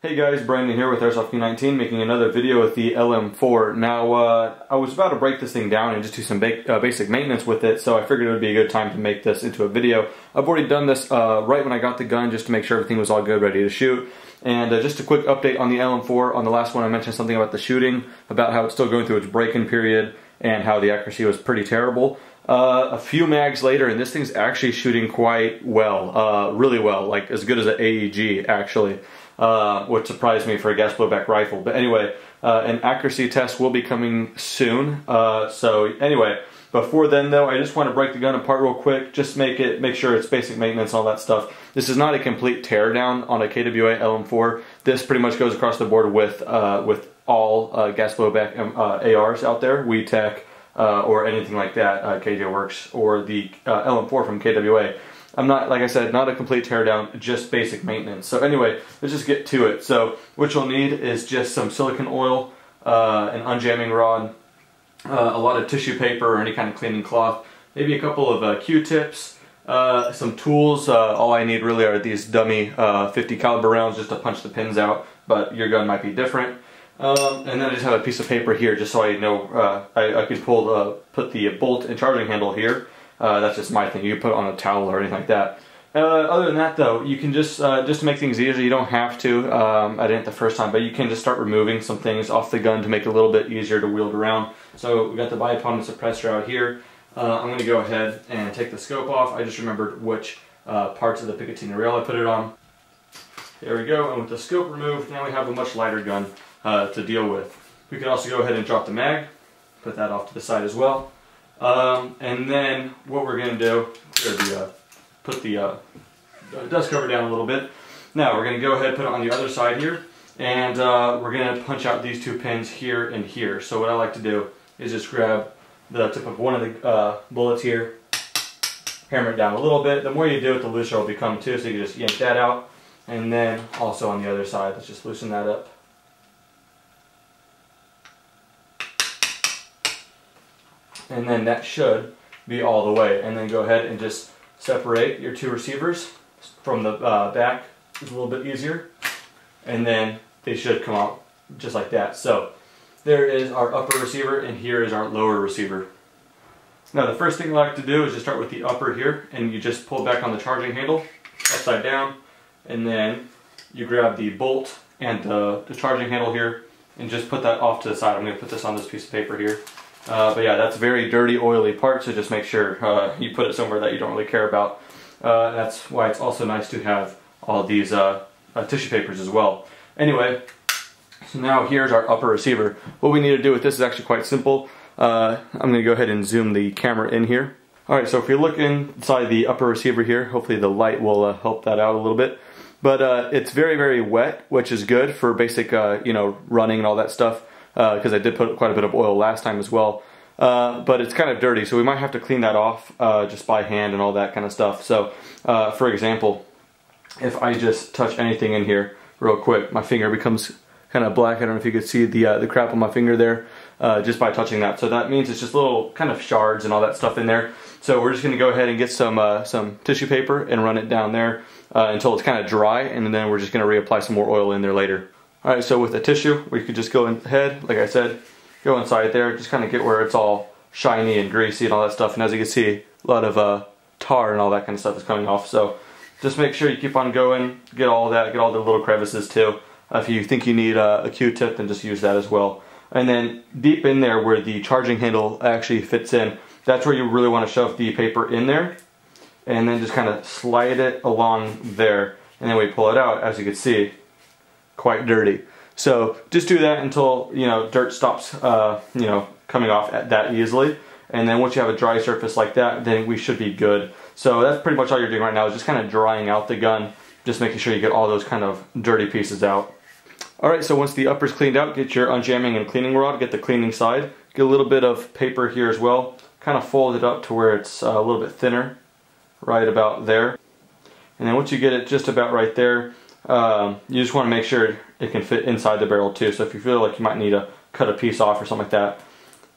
Hey guys, Brandon here with Airsoft U19 making another video with the LM4. Now, I was about to break this thing down and just do some basic maintenance with it, so I figured it would be a good time to make this into a video. I've already done this right when I got the gun just to make sure everything was all good, ready to shoot. And just a quick update on the LM4. On the last one I mentioned something about the shooting, about how it's still going through its break-in period, and how the accuracy was pretty terrible. A few mags later, and this thing's actually shooting quite well, really well, like as good as an AEG actually. Which surprised me for a gas blowback rifle. But anyway, an accuracy test will be coming soon. So anyway, before then though, I just want to break the gun apart real quick, just make sure it's basic maintenance and all that stuff. This is not a complete teardown on a KWA LM4. This pretty much goes across the board with all gas blowback ARs out there, WeTech, or anything like that, KJ Works, or the LM4 from KWA. I'm not, like I said, not a complete teardown, just basic maintenance. So anyway, let's just get to it. So what you'll need is just some silicone oil, an unjamming rod, a lot of tissue paper or any kind of cleaning cloth, maybe a couple of Q-tips, some tools. All I need really are these dummy 50 caliber rounds just to punch the pins out, but your gun might be different. And then I just have a piece of paper here just so I know I can put the bolt and charging handle here. That's just my thing. You can put it on a towel or anything like that. Other than that though, you can just to make things easier, you don't have to, I didn't the first time, but you can just start removing some things off the gun to make it a little bit easier to wield around. So we got the bipod suppressor out here. I'm going to go ahead and take the scope off. I just remembered which parts of the Picatinny rail I put it on. There we go, and with the scope removed, now we have a much lighter gun to deal with. We can also go ahead and drop the mag, put that off to the side as well. And then what we're going to do, put the dust cover down a little bit. Now we're going to go ahead and put it on the other side here, and we're going to punch out these two pins here and here. So what I like to do is just grab the tip of one of the bullets here, hammer it down a little bit. The more you do it, the looser it will become too, so you can just yank that out. And then also on the other side, let's just loosen that up. And then that should be all the way. And then go ahead and just separate your two receivers from the back. It's a little bit easier. And then they should come out just like that. So there is our upper receiver, and here is our lower receiver. Now the first thing I like to do is just start with the upper here, and you just pull back on the charging handle upside down, and then you grab the bolt and the charging handle here and just put that off to the side. I'm going to put this on this piece of paper here. But yeah, that's a very dirty, oily part, so just make sure you put it somewhere that you don't really care about. That's why it's also nice to have all these tissue papers as well. Anyway, so now here's our upper receiver. What we need to do with this is actually quite simple. I'm going to go ahead and zoom the camera in here. Alright, so if you look inside the upper receiver here, hopefully the light will help that out a little bit. But it's very, very wet, which is good for basic, running and all that stuff. Because I did put quite a bit of oil last time as well. But it's kind of dirty, so we might have to clean that off just by hand and all that kind of stuff. So, for example, if I just touch anything in here real quick, my finger becomes kind of black. I don't know if you could see the crap on my finger there, just by touching that. So that means it's just little kind of shards and all that stuff in there. So we're just going to go ahead and get some tissue paper and run it down there until it's kind of dry, and then we're just going to reapply some more oil in there later. Alright, so with the tissue, we could just go ahead, like I said, go inside there, just kind of get where it's all shiny and greasy and all that stuff. And as you can see, a lot of tar and all that kind of stuff is coming off. So just make sure you keep on going, get all that, get all the little crevices too. If you think you need a Q-tip, then just use that as well. And then deep in there where the charging handle actually fits in, that's where you really want to shove the paper in there. And then just kind of slide it along there. And then we pull it out, as you can see, quite dirty. So just do that until dirt stops coming off that easily, and then once you have a dry surface like that, then we should be good. So that's pretty much all you're doing right now, is just kind of drying out the gun, just making sure you get all those kind of dirty pieces out. Alright, so once the upper's cleaned out, get your unjamming and cleaning rod, get the cleaning side, get a little bit of paper here as well, kind of fold it up to where it's a little bit thinner, right about there. And then once you get it just about right there, you just want to make sure it can fit inside the barrel too. So if you feel like you might need to cut a piece off or something like that,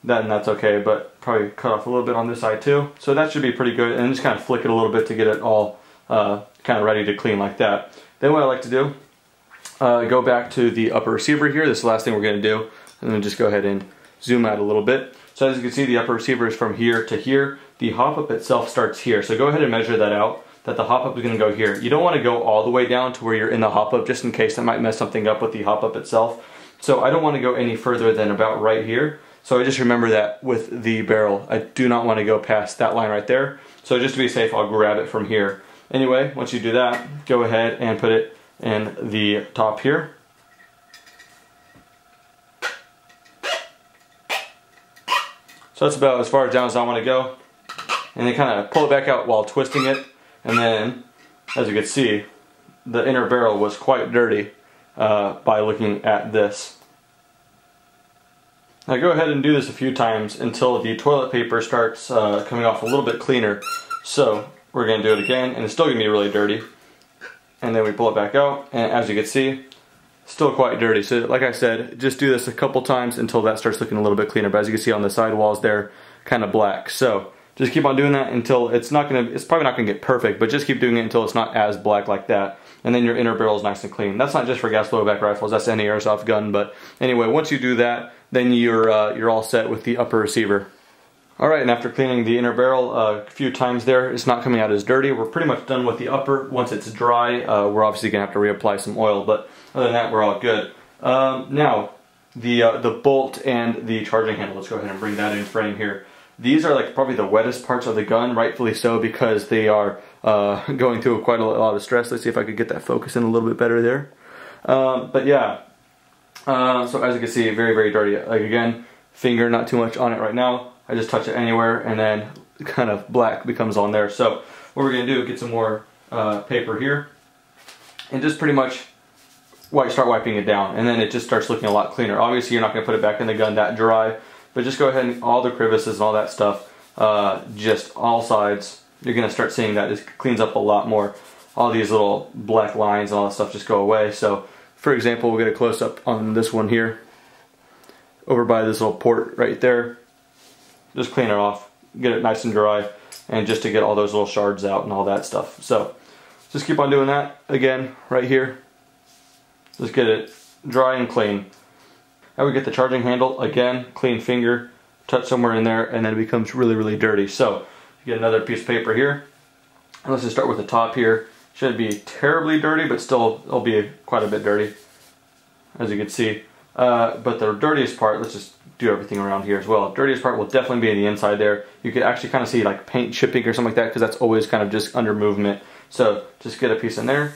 then that's okay, but probably cut off a little bit on this side too. So that should be pretty good, and just kind of flick it a little bit to get it all kind of ready to clean like that. Then what I like to do go back to the upper receiver here. This is the last thing we're going to do. And then just go ahead and zoom out a little bit. So as you can see, the upper receiver is from here to here. The hop-up itself starts here. So go ahead and measure that out, that the hop-up is going to go here. You don't want to go all the way down to where you're in the hop-up, just in case that might mess something up with the hop-up itself. So I don't want to go any further than about right here. So I just remember that with the barrel, I do not want to go past that line right there. So just to be safe, I'll grab it from here. Anyway, once you do that, go ahead and put it in the top here. So that's about as far down as I want to go. And then kind of pull it back out while twisting it. And then, as you can see, the inner barrel was quite dirty by looking at this. Now go ahead and do this a few times until the toilet paper starts coming off a little bit cleaner. So we're going to do it again, and it's still going to be really dirty. And then we pull it back out, and as you can see, still quite dirty. So like I said, just do this a couple times until that starts looking a little bit cleaner. But as you can see on the side walls, they're kind of black. So just keep on doing that until it's probably not gonna get perfect, but just keep doing it until it's not as black like that. And then your inner barrel is nice and clean. That's not just for gas blowback rifles, that's any airsoft gun. But anyway, once you do that, then you're all set with the upper receiver. Alright, and after cleaning the inner barrel a few times there, it's not coming out as dirty. We're pretty much done with the upper. Once it's dry, we're obviously going to have to reapply some oil, but other than that, we're all good. Now, the bolt and the charging handle, let's go ahead and bring that in frame here. These are like probably the wettest parts of the gun, rightfully so, because they are going through quite a lot of stress. Let's see if I could get that focus in a little bit better there. But yeah, so as you can see, very, very dirty. Like again, finger, not too much on it right now. I just touch it anywhere, and then kind of black becomes on there. So what we're going to do is get some more paper here, and just pretty much start wiping it down, and then it just starts looking a lot cleaner. Obviously, you're not going to put it back in the gun that dry, but just go ahead and all the crevices and all that stuff, just all sides, you're going to start seeing that it cleans up a lot more. All these little black lines and all that stuff just go away. So, for example, we'll get a close-up on this one here, over by this little port right there. Just clean it off, get it nice and dry, and just to get all those little shards out and all that stuff. So just keep on doing that again right here. Just get it dry and clean. Now we get the charging handle, again, clean finger, touch somewhere in there, and then it becomes really, really dirty. So you get another piece of paper here. And let's just start with the top here. Shouldn't be terribly dirty, but still it'll be quite a bit dirty, as you can see. But the dirtiest part, let's just do everything around here as well. The dirtiest part will definitely be in the inside there. You could actually kind of see like paint chipping or something like that, because that's always kind of just under movement. So just get a piece in there,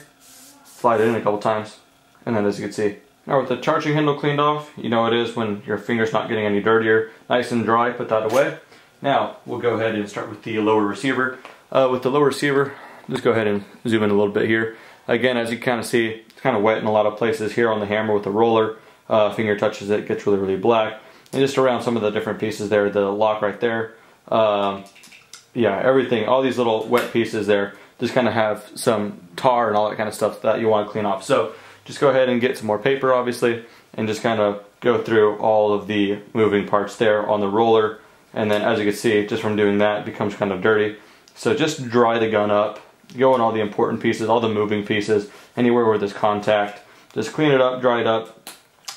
slide it in a couple times, and then as you can see. Now with the charging handle cleaned off, you know it is when your finger's not getting any dirtier. Nice and dry, put that away. Now we'll go ahead and start with the lower receiver. With the lower receiver, just go ahead and zoom in a little bit here. Again, as you kind of see, it's kind of wet in a lot of places here on the hammer with the roller. Finger touches it, gets really, really black. And just around some of the different pieces there, the lock right there. Yeah, everything, all these little wet pieces there just kind of have some tar and all that kind of stuff that you want to clean off. So just go ahead and get some more paper, obviously, and just kind of go through all of the moving parts there on the roller. And then as you can see, just from doing that, it becomes kind of dirty. So just dry the gun up, go in all the important pieces, all the moving pieces, anywhere where there's contact. Just clean it up, dry it up.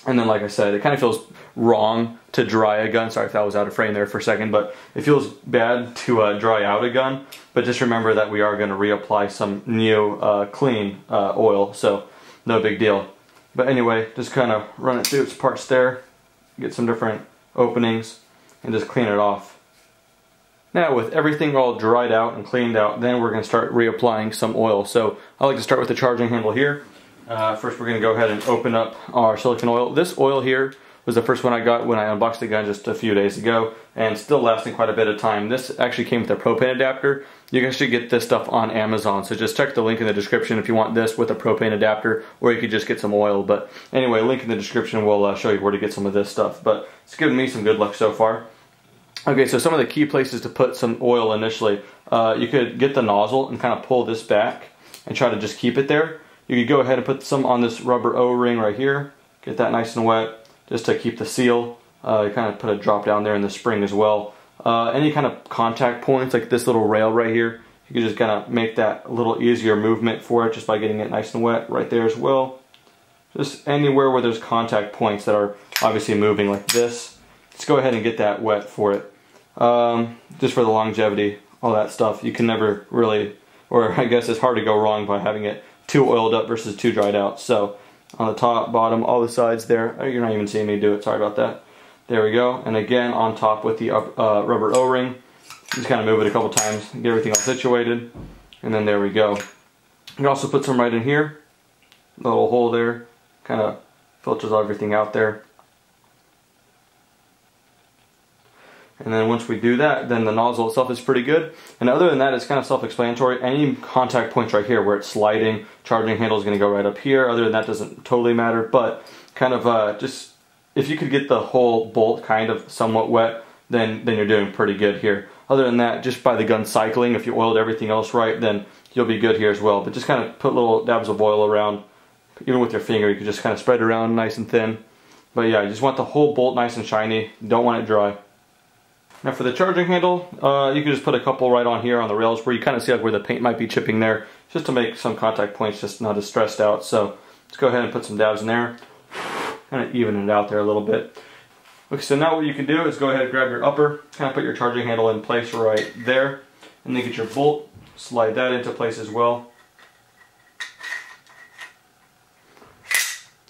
And then like I said, it kind of feels wrong to dry a gun. Sorry if that was out of frame there for a second, but it feels bad to dry out a gun. But just remember that we are going to reapply some new clean oil, so no big deal. But anyway, just kind of run it through its parts there, get some different openings, and just clean it off. Now with everything all dried out and cleaned out, then we're going to start reapplying some oil. So I like to start with the charging handle here. First we're going to go ahead and open up our silicone oil. This oil here was the first one I got when I unboxed the gun just a few days ago, and still lasting quite a bit of time. This actually came with a propane adapter. You can actually get this stuff on Amazon, so just check the link in the description if you want this with a propane adapter, or you could just get some oil. But anyway, link in the description will show you where to get some of this stuff. But it's given me some good luck so far. Okay, so some of the key places to put some oil initially. You could get the nozzle and kind of pull this back and try to just keep it there. You could go ahead and put some on this rubber O-ring right here. Get that nice and wet just to keep the seal. You kind of put a drop down there in the spring as well. Any kind of contact points like this little rail right here, you can just kind of make that a little easier movement for it just by getting it nice and wet right there as well. just anywhere where there's contact points that are obviously moving like this. Just go ahead and get that wet for it. Just for the longevity, all that stuff. You can never really, or I guess it's hard to go wrong by having it too oiled up versus too dried out. So on the top, bottom, all the sides there. You're not even seeing me do it, sorry about that. There we go. And again on top with the rubber O-ring. Just kind of move it a couple times, get everything all situated. And then there we go. You can also put some right in here. The little hole there kind of filters everything out there. And then once we do that, then the nozzle itself is pretty good. And other than that, it's kind of self-explanatory. Any contact points right here where it's sliding, charging handle is going to go right up here. Other than that, doesn't totally matter. But kind of just, if you could get the whole bolt kind of somewhat wet, then you're doing pretty good here. Other than that, just by the gun cycling, if you oiled everything else right, then you'll be good here as well. But just kind of put little dabs of oil around. Even with your finger, you can just kind of spread it around nice and thin. But yeah, you just want the whole bolt nice and shiny. You don't want it dry. Now for the charging handle, you can just put a couple right on here on the rails where you kind of see like where the paint might be chipping there, just to make some contact points just not as stressed out. So let's go ahead and put some dabs in there, kind of even it out there a little bit. Okay, so now what you can do is go ahead and grab your upper, kind of put your charging handle in place right there, and then get your bolt, slide that into place as well.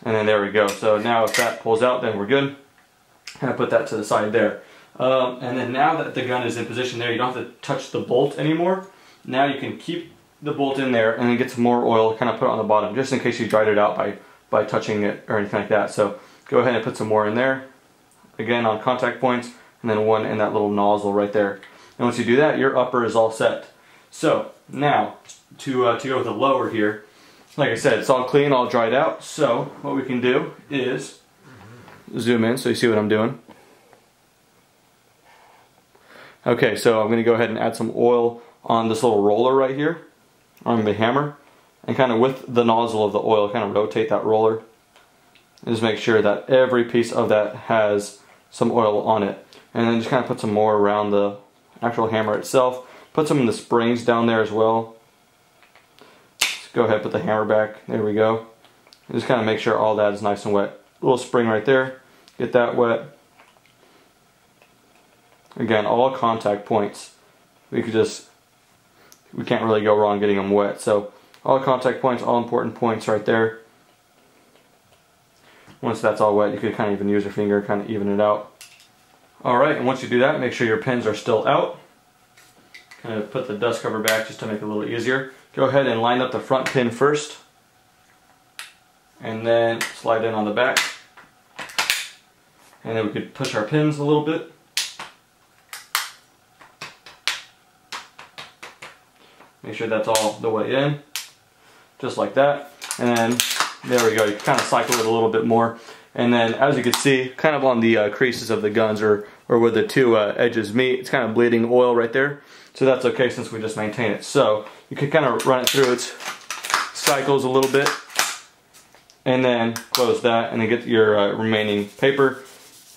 And then there we go. So now if that pulls out, then we're good. Kind of put that to the side there. And then now that the gun is in position there, you don't have to touch the bolt anymore. Now you can keep the bolt in there and then get some more oil, kind of put it on the bottom, just in case you dried it out by touching it or anything like that. So go ahead and put some more in there. Again on contact points, and then one in that little nozzle right there. And once you do that, your upper is all set. So now to go with the lower here, like I said, it's all clean, all dried out. So what we can do is zoom in so you see what I'm doing. Okay, so I'm going to go ahead and add some oil on this little roller right here on the hammer, and kind of with the nozzle of the oil, kind of rotate that roller. And just make sure that every piece of that has some oil on it. And then just kind of put some more around the actual hammer itself. Put some in the springs down there as well. Just go ahead and put the hammer back. There we go. And just kind of make sure all that is nice and wet. Little spring right there. Get that wet. Again, all contact points. We can't really go wrong getting them wet. So all contact points, all important points right there. Once that's all wet, you could kind of even use your finger, kind of even it out. Alright, and once you do that, make sure your pins are still out. Kind of put the dust cover back just to make it a little easier. Go ahead and line up the front pin first. And then slide in on the back. And then we could push our pins a little bit. Make sure that's all the way in, just like that. And then there we go, you can kind of cycle it a little bit more. And then as you can see, kind of on the creases of the guns or where the two edges meet, it's kind of bleeding oil right there. So that's okay since we just maintain it. So you can kind of run it through its cycles a little bit. And then close that and then get your remaining paper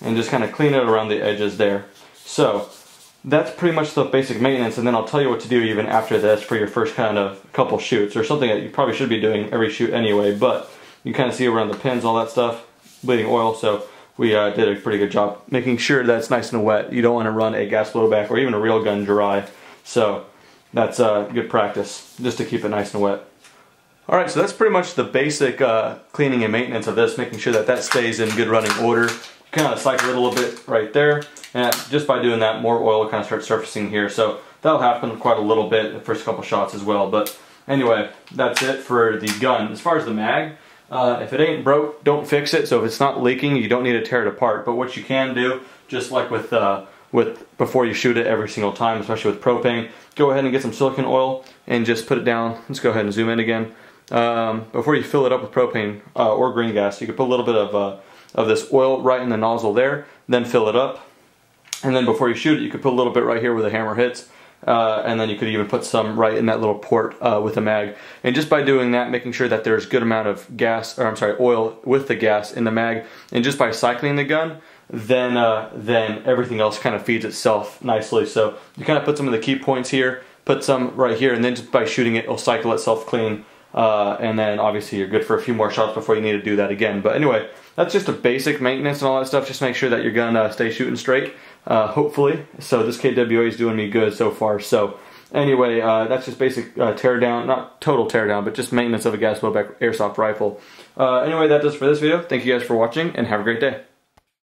and just kind of clean it around the edges there. So that's pretty much the basic maintenance, and then I'll tell you what to do even after this for your first kind of couple shoots, or something that you probably should be doing every shoot anyway, but you kind of see around the pins, all that stuff, bleeding oil, so we did a pretty good job making sure that it's nice and wet. You don't want to run a gas blowback or even a real gun dry, so that's good practice, just to keep it nice and wet. Alright, so that's pretty much the basic cleaning and maintenance of this, making sure that that stays in good running order. Kind of cycle it a little bit right there, and just by doing that, more oil will kind of start surfacing here. So that'll happen quite a little bit the first couple shots as well. But anyway, that's it for the gun. As far as the mag, if it ain't broke, don't fix it. So if it's not leaking, you don't need to tear it apart. But what you can do, just like with before you shoot it every single time, especially with propane, go ahead and get some silicone oil and just put it down. Let's go ahead and zoom in again. Before you fill it up with propane or green gas, you can put a little bit of this oil right in the nozzle there, then fill it up. And then before you shoot it, you could put a little bit right here where the hammer hits, and then you could even put some right in that little port with the mag. And just by doing that, making sure that there's a good amount of gas, or I'm sorry, oil with the gas in the mag, and just by cycling the gun, then everything else kind of feeds itself nicely. So you kind of put some of the key points here, put some right here, and then just by shooting it, it'll cycle itself clean and then obviously you're good for a few more shots before you need to do that again. But anyway, that's just a basic maintenance and all that stuff. Just make sure that your gun stay shooting straight, hopefully. So this KWA is doing me good so far. So anyway, that's just basic tear down, not total tear down, but just maintenance of a gas blowback airsoft rifle. Anyway, that does for this video. Thank you guys for watching, and have a great day.